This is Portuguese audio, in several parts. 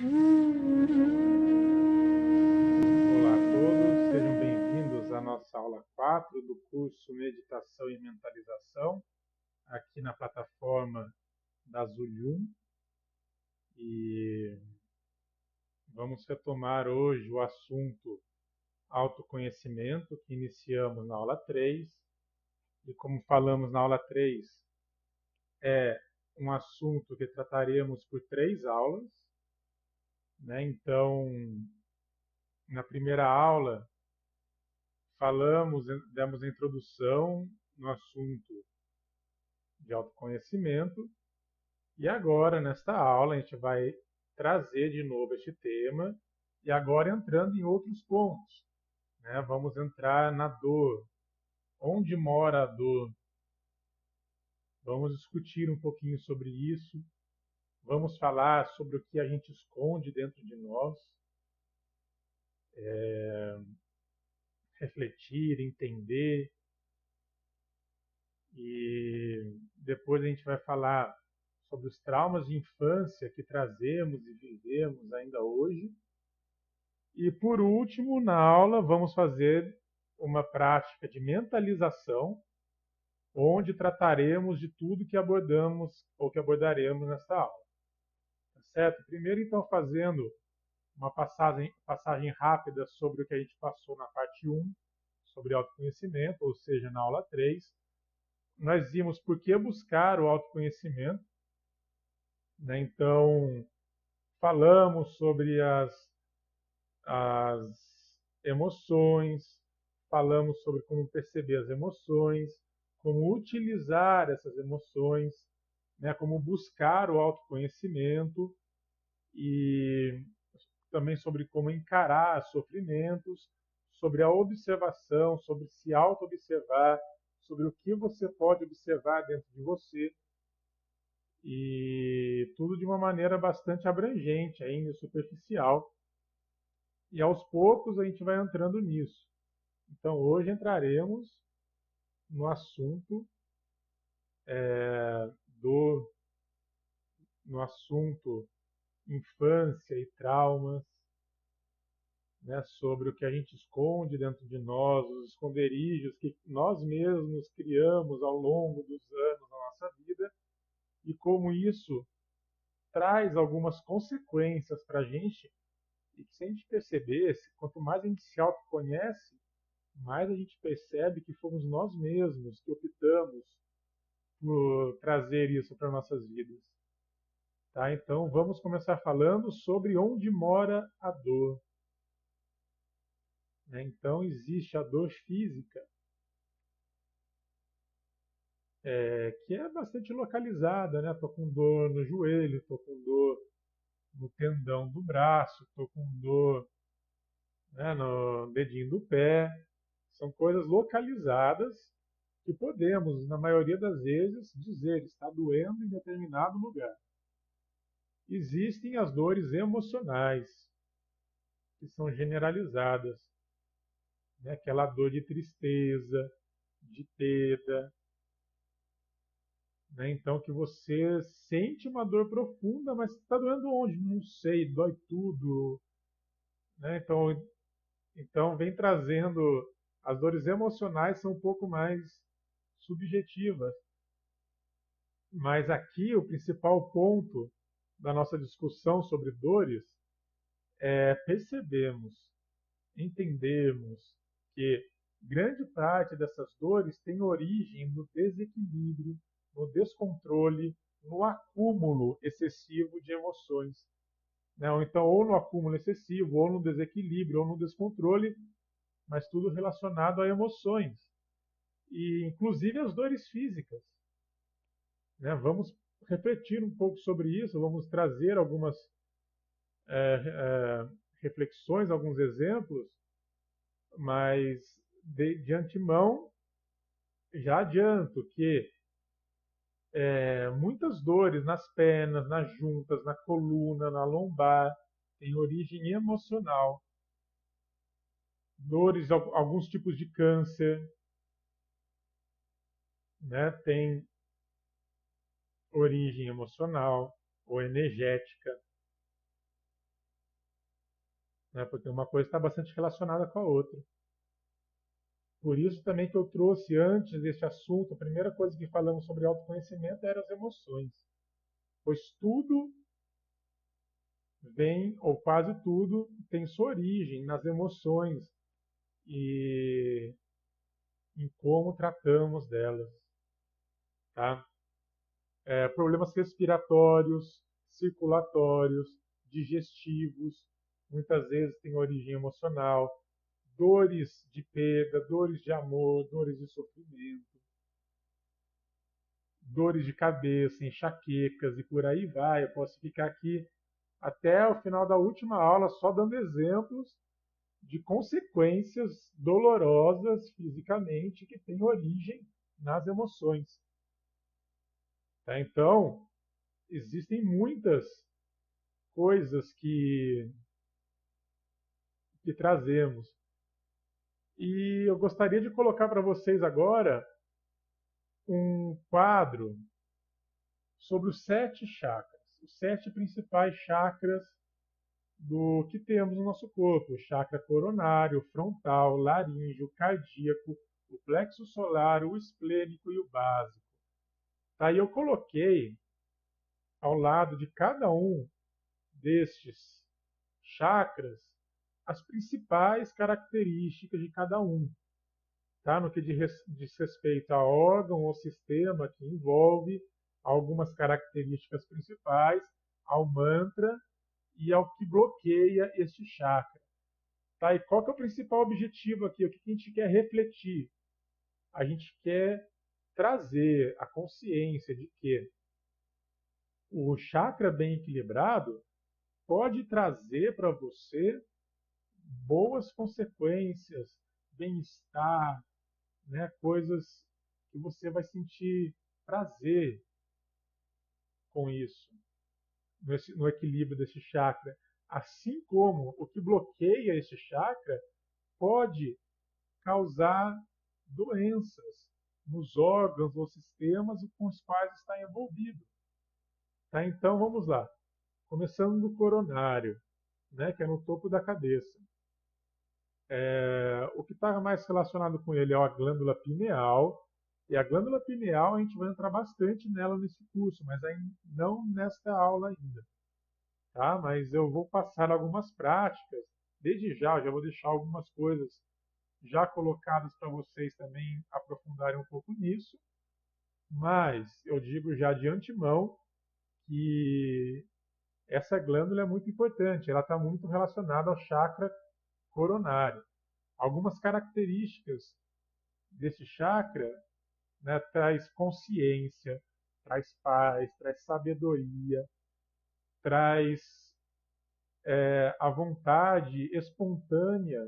Olá a todos, sejam bem-vindos à nossa aula 4 do curso Meditação e Mentalização, aqui na plataforma da Zulium. E vamos retomar hoje o assunto autoconhecimento, que iniciamos na aula 3. E como falamos na aula 3, é um assunto que trataremos por 3 aulas, né? Então, na primeira aula, demos a introdução no assunto de autoconhecimento, e agora, nesta aula, a gente vai trazer de novo este tema, e agora entrando em outros pontos, né? Vamos entrar na dor. Onde mora a dor? Vamos discutir um pouquinho sobre isso, vamos falar sobre o que a gente esconde dentro de nós, refletir, entender, e depois a gente vai falar sobre os traumas de infância que trazemos e vivemos ainda hoje. E por último, na aula, vamos fazer uma prática de mentalização, onde trataremos de tudo que abordamos ou que abordaremos nesta aula. Tá certo? Primeiro, então, fazendo uma passagem rápida sobre o que a gente passou na parte 1, sobre autoconhecimento, ou seja, na aula 3. Nós vimos por que buscar o autoconhecimento, né? Então, falamos sobre as emoções, falamos sobre como perceber as emoções, como utilizar essas emoções, né? Como buscar o autoconhecimento, e também sobre como encarar sofrimentos, sobre a observação, sobre se auto-observar, sobre o que você pode observar dentro de você, e tudo de uma maneira bastante abrangente, ainda superficial. E aos poucos a gente vai entrando nisso. Então hoje entraremos no assunto é, do no assunto infância e traumas, né, sobre o que a gente esconde dentro de nós, os esconderijos que nós mesmos criamos ao longo dos anos da nossa vida, e como isso traz algumas consequências para a gente, e que se a gente percebesse, quanto mais a gente se autoconhece, mais a gente percebe que fomos nós mesmos que optamos por trazer isso para nossas vidas. Tá? Então vamos começar falando sobre onde mora a dor. Né? Então existe a dor física, que é bastante localizada, né? Estou com dor no joelho, estou com dor no tendão do braço, estou com dor, né, no dedinho do pé. São coisas localizadas que podemos, na maioria das vezes, dizer está doendo em determinado lugar. Existem as dores emocionais, que são generalizadas, né? Aquela dor de tristeza, de perda, né? Então que você sente uma dor profunda, mas está doendo onde? Não sei, dói tudo, né? Então vem trazendo, as dores emocionais são um pouco mais subjetivas, mas aqui o principal ponto da nossa discussão sobre dores é percebermos, entendermos que grande parte dessas dores tem origem no desequilíbrio, no descontrole, no acúmulo excessivo de emoções, né? Ou então, ou no acúmulo excessivo, ou no desequilíbrio, ou no descontrole, mas tudo relacionado a emoções, e inclusive as dores físicas, né? Vamos refletir um pouco sobre isso, vamos trazer algumas é, é, reflexões, alguns exemplos, mas de antemão já adianto que muitas dores nas pernas, nas juntas, na coluna, na lombar, têm origem emocional. Dores, alguns tipos de câncer, né, têm origem emocional ou energética. né? Porque uma coisa está bastante relacionada com a outra. Por isso também que eu trouxe antes desse assunto, a primeira coisa que falamos sobre autoconhecimento eram as emoções. Pois tudo vem, ou quase tudo, tem sua origem nas emoções e em como tratamos delas. Tá? Problemas respiratórios, circulatórios, digestivos, muitas vezes têm origem emocional, dores de perda, dores de amor, dores de sofrimento, dores de cabeça, enxaquecas e por aí vai. Eu posso ficar aqui até o final da última aula só dando exemplos de consequências dolorosas fisicamente que têm origem nas emoções. Tá? Então, existem muitas coisas que trazemos. E eu gostaria de colocar para vocês agora um quadro sobre os 7 chakras, os 7 principais chakras do que temos no nosso corpo: o chakra coronário, frontal, laríngeo, cardíaco, o plexo solar, o esplênico e o básico. Tá? E eu coloquei ao lado de cada um destes chakras as principais características de cada um, tá? No que diz respeito a órgão ou sistema que envolve, algumas características principais, ao mantra e ao que bloqueia este chakra. Tá? E qual que é o principal objetivo aqui? O que a gente quer refletir? A gente quer trazer a consciência de que o chakra bem equilibrado pode trazer para você boas consequências, bem-estar, né? Coisas que você vai sentir prazer com isso, no equilíbrio desse chakra. Assim como o que bloqueia esse chakra pode causar doenças nos órgãos ou sistemas com os quais está envolvido. Tá? Então vamos lá. Começando do coronário, né, que é no topo da cabeça. O que está mais relacionado com ele é a glândula pineal. E a glândula pineal a gente vai entrar bastante nela nesse curso, mas não nesta aula ainda. Tá? Mas eu vou passar algumas práticas. Desde já vou deixar algumas coisas já colocadas para vocês também aprofundarem um pouco nisso. Mas eu digo já de antemão que essa glândula é muito importante. Ela está muito relacionada ao chakra coronário. Algumas características desse chakra, né, traz consciência, traz paz, traz sabedoria, traz a vontade espontânea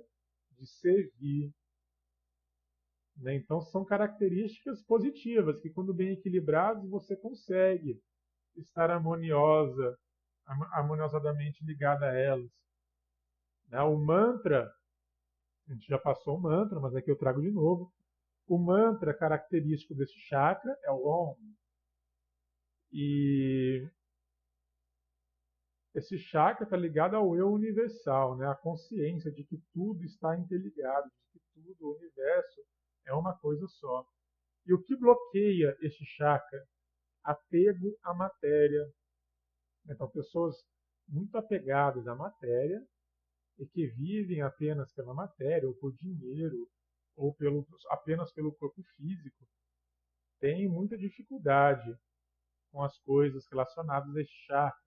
de servir. Né? Então são características positivas que, quando bem equilibrados, você consegue estar harmoniosamente ligada a elas. Né? O mantra, a gente já passou o mantra, mas aqui eu trago de novo. O mantra característico desse chakra é o Om. E esse chakra está ligado ao eu universal, né? A consciência de que tudo está interligado, de que tudo, o universo, é uma coisa só. E o que bloqueia este chakra? Apego à matéria. Então, pessoas muito apegadas à matéria e que vivem apenas pela matéria, ou por dinheiro, ou apenas pelo corpo físico, têm muita dificuldade com as coisas relacionadas a este chakra.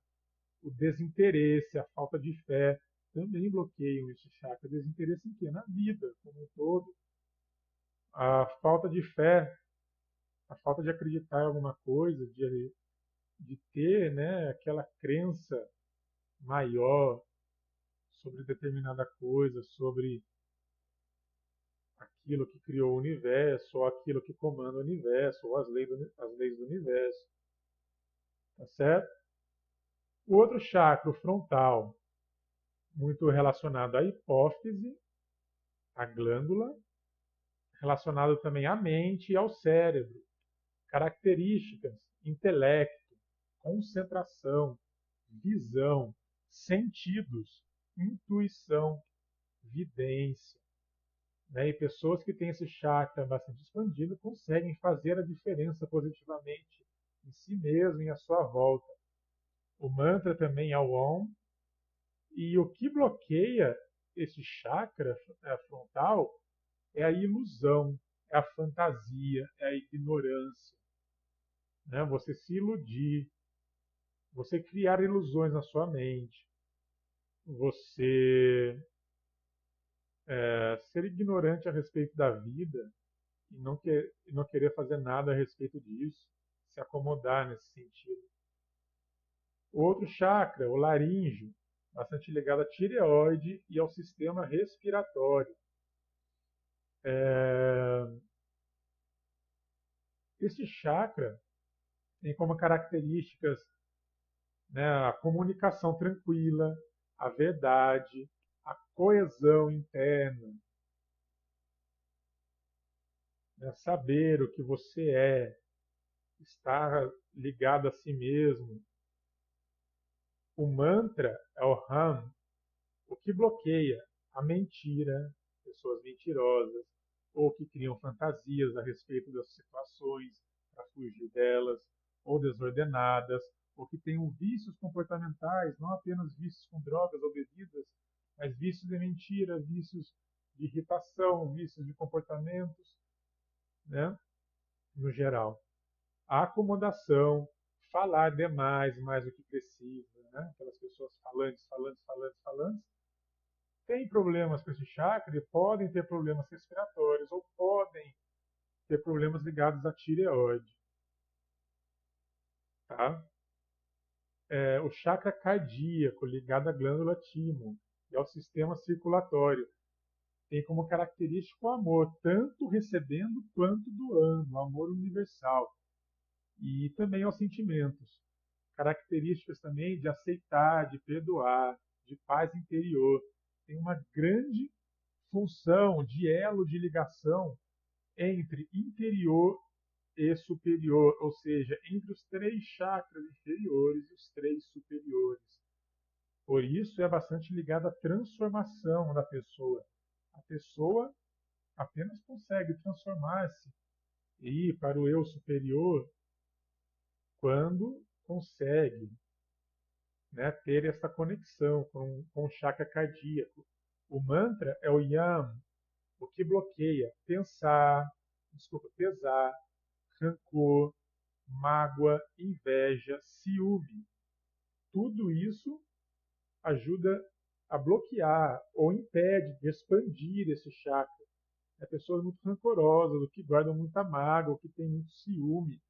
O desinteresse, a falta de fé também bloqueiam este chakra. Desinteresse em quê? Na vida como um todo. A falta de fé, a falta de acreditar em alguma coisa, de ter, né, aquela crença maior sobre determinada coisa, sobre aquilo que criou o universo, ou aquilo que comanda o universo, ou as leis do universo. Tá certo? O outro chakra, o frontal, muito relacionado à hipófise, à glândula, relacionado também à mente e ao cérebro. Características: intelecto, concentração, visão, sentidos. intuição, vidência. Né? E pessoas que têm esse chakra bastante expandido conseguem fazer a diferença positivamente em si mesmo e à sua volta. O mantra também é o Om, e o que bloqueia esse chakra frontal é a ilusão, é a fantasia, é a ignorância. Né? Você se iludir, você criar ilusões na sua mente, você ser ignorante a respeito da vida e não querer fazer nada a respeito disso, se acomodar nesse sentido. O outro chakra, o laríngeo, bastante ligado à tireoide e ao sistema respiratório. Esse chakra tem como características, né, a comunicação tranquila, a verdade, a coesão interna, né, saber o que você é, estar ligado a si mesmo. O mantra é o Ram, o que bloqueia a mentira, pessoas mentirosas, ou que criam fantasias a respeito das situações para fugir delas, ou desordenadas, ou que tenham vícios comportamentais, não apenas vícios com drogas ou bebidas, mas vícios de mentira, vícios de irritação, vícios de comportamentos, né, no geral. A acomodação, falar demais, mais do que precisa, né? Aquelas pessoas falantes, falantes, falantes, falantes, têm problemas com esse chakra e podem ter problemas respiratórios ou podem ter problemas ligados à tireoide. Tá? O chakra cardíaco, ligado à glândula timo e ao sistema circulatório, tem como característica o amor, tanto recebendo quanto doando, o amor universal. E também aos sentimentos. Características também de aceitar, de perdoar, de paz interior. Tem uma grande função de elo de ligação entre interior e superior, ou seja, entre os 3 chakras inferiores e os 3 superiores. Por isso é bastante ligado à transformação da pessoa. A pessoa apenas consegue transformar-se e ir para o eu superior quando consegue, né, ter essa conexão com o chakra cardíaco. O mantra é o Yam, o que bloqueia pesar, rancor, mágoa, inveja, ciúme. Tudo isso ajuda a bloquear ou impede de expandir esse chakra. É pessoas muito rancorosas, que guardam muita mágoa, que têm muito ciúme.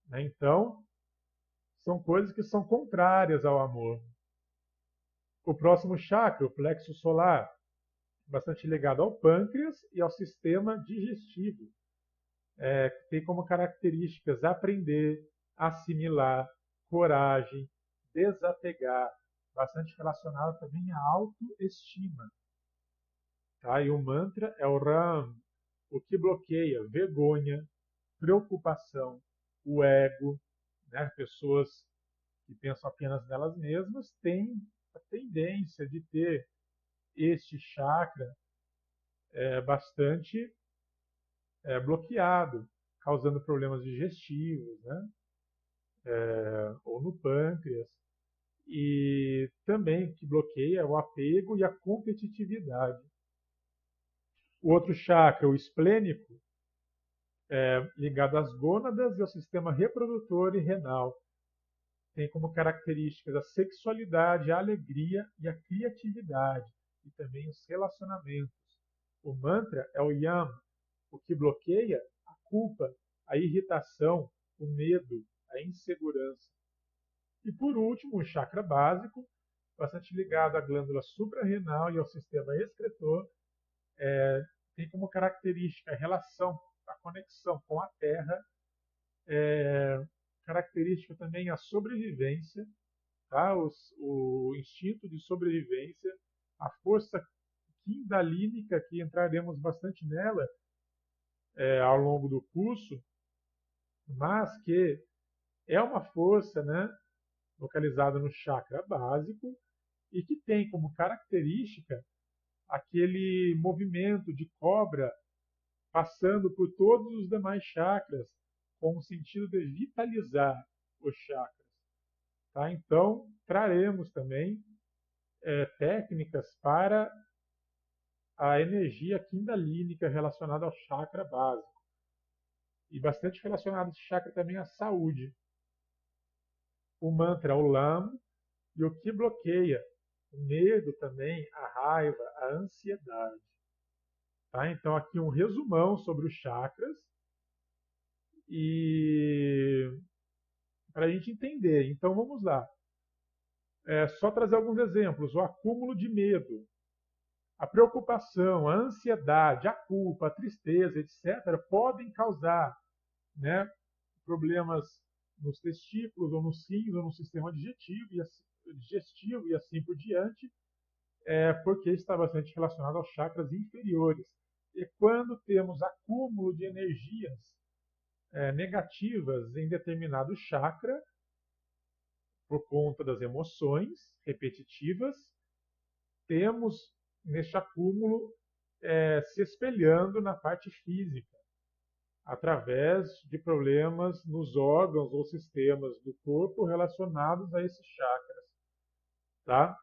Né? Então, são coisas que são contrárias ao amor. O próximo chakra, o plexo solar, bastante ligado ao pâncreas e ao sistema digestivo. Tem como características aprender, assimilar, coragem, desapegar, bastante relacionado também à autoestima. Tá? E o mantra é o Ram, o que bloqueia vergonha, preocupação, o ego. Né? Pessoas que pensam apenas nelas mesmas têm a tendência de ter este chakra bastante bloqueado, causando problemas digestivos, né? Ou no pâncreas. E também que bloqueia o apego e a competitividade. O outro chakra, o esplênico, ligado às gônadas e ao sistema reprodutor e renal. Tem como características a sexualidade, a alegria e a criatividade, e também os relacionamentos. O mantra é o Yam, o que bloqueia a culpa, a irritação, o medo, a insegurança. E por último, o chakra básico, bastante ligado à glândula suprarrenal e ao sistema excretor, tem como característica a relação, a conexão com a terra, característica também a sobrevivência, tá? O instinto de sobrevivência, a força kundalínica, que entraremos bastante nela ao longo do curso, mas que é uma força, né, localizada no chakra básico e que tem como característica aquele movimento de cobra passando por todos os demais chakras, com o sentido de vitalizar os chakras. Tá? Então, traremos também técnicas para a energia kundalínica relacionada ao chakra básico. E bastante relacionado esse chakra também à saúde. O mantra Olam e o que bloqueia o medo também, a raiva, a ansiedade. Tá? Então aqui um resumão sobre os chakras e para a gente entender. Então vamos lá. Só trazer alguns exemplos. O acúmulo de medo, a preocupação, a ansiedade, a culpa, a tristeza, etc., podem causar, né, problemas nos testículos, ou nos rins, ou no sistema digestivo e assim por diante, porque está bastante relacionado aos chakras inferiores. E quando temos acúmulo de energias negativas em determinado chakra, por conta das emoções repetitivas, temos neste acúmulo se espelhando na parte física, através de problemas nos órgãos ou sistemas do corpo relacionados a esses chakras. Tá?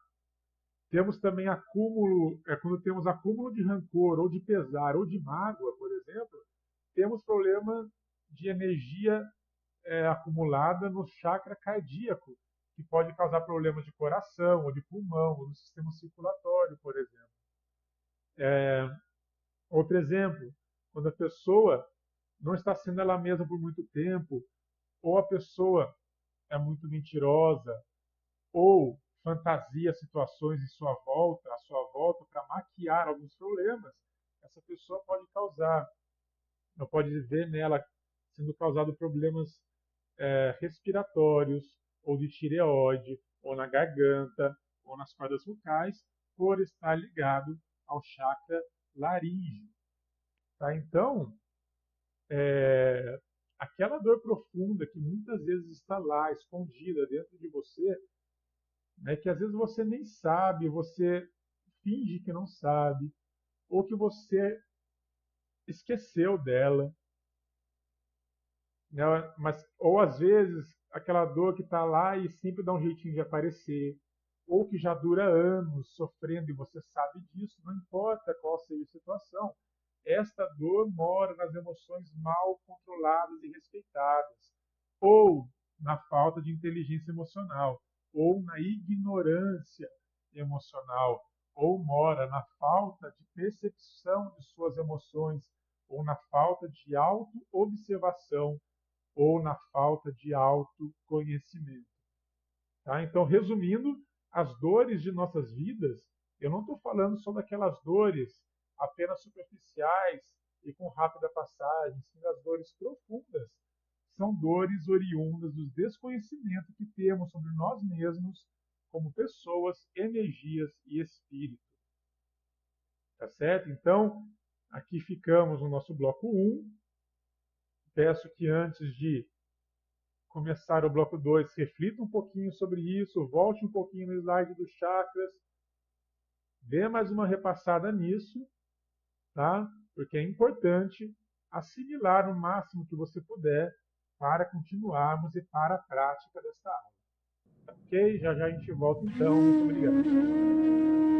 Temos também acúmulo, quando temos acúmulo de rancor, ou de pesar, ou de mágoa, por exemplo, temos problema de energia acumulada no chakra cardíaco, que pode causar problemas de coração, ou de pulmão, ou no sistema circulatório, por exemplo. Outro exemplo, quando a pessoa não está sendo ela mesma por muito tempo, ou a pessoa é muito mentirosa, ou fantasia situações em sua volta, à sua volta, para maquiar alguns problemas, essa pessoa pode causar, não pode ver nela sendo causado problemas respiratórios, ou de tireoide, ou na garganta, ou nas cordas vocais, por estar ligado ao chakra laríngeo. Tá? Então, aquela dor profunda que muitas vezes está lá, escondida dentro de você, né, que às vezes você nem sabe, você finge que não sabe, ou que você esqueceu dela, né, ou às vezes aquela dor que está lá e sempre dá um jeitinho de aparecer, ou que já dura anos sofrendo e você sabe disso, não importa qual seja a situação, esta dor mora nas emoções mal controladas e respeitadas, ou na falta de inteligência emocional, ou na ignorância emocional, ou mora na falta de percepção de suas emoções, ou na falta de auto-observação, ou na falta de autoconhecimento. Tá? Então, resumindo, as dores de nossas vidas, eu não estou falando sobre aquelas dores apenas superficiais e com rápida passagem, sim as dores profundas. São dores oriundas do desconhecimento que temos sobre nós mesmos como pessoas, energias e espírito. Tá certo? Então, aqui ficamos no nosso bloco 1. Peço que antes de começar o bloco 2, reflita um pouquinho sobre isso, volte um pouquinho no slide dos chakras, dê mais uma repassada nisso, tá? Porque é importante assimilar o máximo que você puder para continuarmos e para a prática desta aula. Ok? Já já a gente volta então. Muito obrigado.